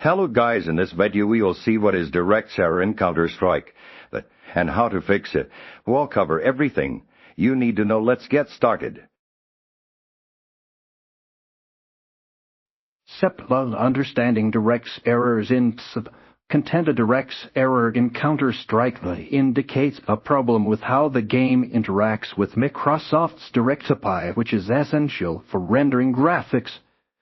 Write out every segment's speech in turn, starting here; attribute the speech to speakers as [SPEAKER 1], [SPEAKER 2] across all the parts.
[SPEAKER 1] Hello guys, in this video we will see what is DirectX error in Counter-Strike and how to fix it. We'll cover everything you need to know. Let's get started.
[SPEAKER 2] Step 1. Understanding DirectX errors in content. A DirectX error in Counter-Strike indicates a problem with how the game interacts with Microsoft's DirectX, which is essential for rendering graphics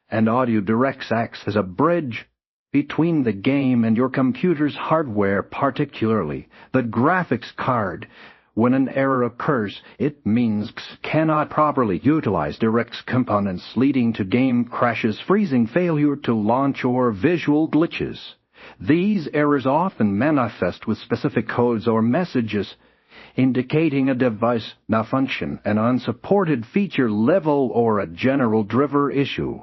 [SPEAKER 2] and audio. DirectX acts as a bridge between the game and your computer's hardware, particularly the graphics card. When an error occurs, it means cannot properly utilize DirectX components, leading to game crashes, freezing, failure to launch, or visual glitches. These errors often manifest with specific codes or messages indicating a device malfunction, an unsupported feature level, or a general driver issue.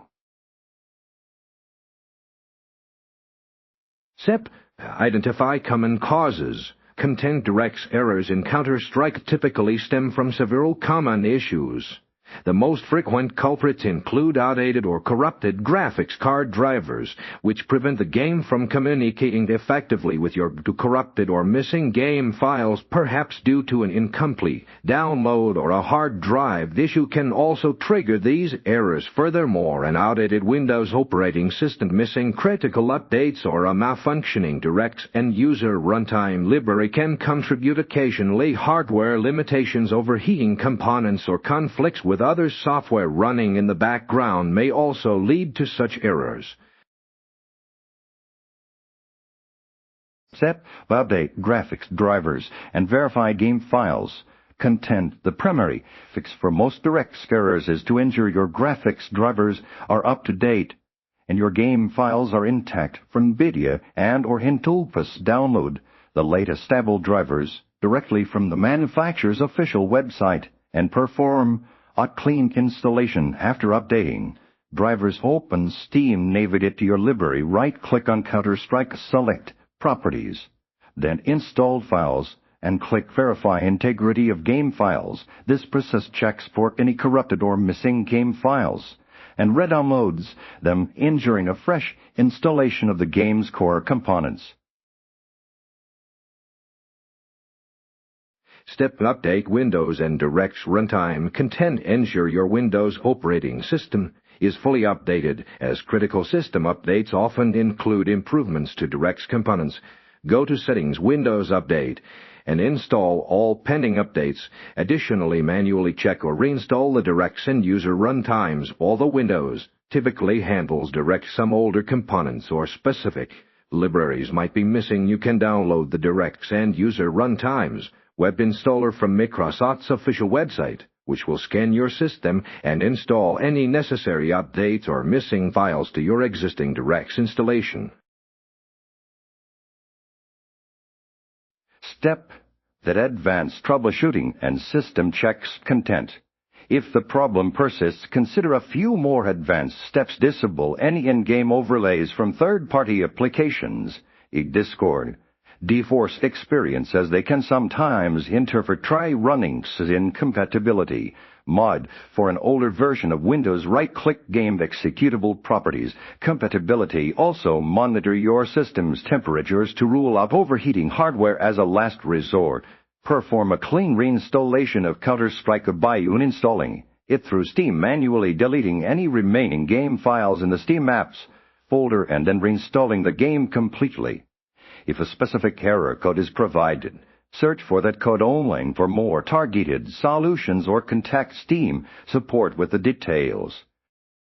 [SPEAKER 3] Step: identify common causes. Content. DirectX errors in Counter-Strike typically stem from several common issues. The most frequent culprits include outdated or corrupted graphics card drivers, which prevent the game from communicating effectively with your corrupted or missing game files, perhaps due to an incomplete download or a hard drive. The issue can also trigger these errors. Furthermore, an outdated Windows operating system missing critical updates or a malfunctioning DirectX end-user runtime library can contribute. Occasionally, hardware limitations, overheating components, or conflicts with other software running in the background may also lead to such errors.
[SPEAKER 1] Step: update graphics drivers and verify game files. Content. The primary fix for most DirectX errors is to ensure your graphics drivers are up to date and your game files are intact. From NVIDIA and or Intel's download the latest stable drivers directly from the manufacturer's official website and perform a clean installation after updating. Drivers. Open Steam, navigate to your library, right-click on Counter-Strike, select Properties, then Install Files, and click Verify Integrity of Game Files. This process checks for any corrupted or missing game files and re-downloads them, ensuring a fresh installation of the game's core components.
[SPEAKER 3] Step: update Windows and DirectX runtime content. Ensure your Windows operating system is fully updated, as critical system updates often include improvements to DirectX components. Go to Settings, Windows Update, and install all pending updates. Additionally, manually check or reinstall the DirectX end-user runtimes. Although Windows typically handles DirectX, some older components or specific libraries might be missing. You can download the DirectX end-user runtimes web installer from Microsoft's official website, which will scan your system and install any necessary updates or missing files to your existing DirectX installation.
[SPEAKER 1] Step: that advanced troubleshooting and system checks. Content. If the problem persists, consider a few more advanced steps. Disable any in-game overlays from third-party applications. Discord. Deforce experience, as they can sometimes interfere. Try running incompatibility mod for an older version of Windows. Right-click Game Executable Properties. Compatibility. Also monitor your system's temperatures to rule out overheating hardware. As a last resort, perform a clean reinstallation of Counter-Strike by uninstalling it through Steam, manually deleting any remaining game files in the Steam Apps folder, and then reinstalling the game completely. If a specific error code is provided, search for that code online for more targeted solutions or contact Steam support with the details.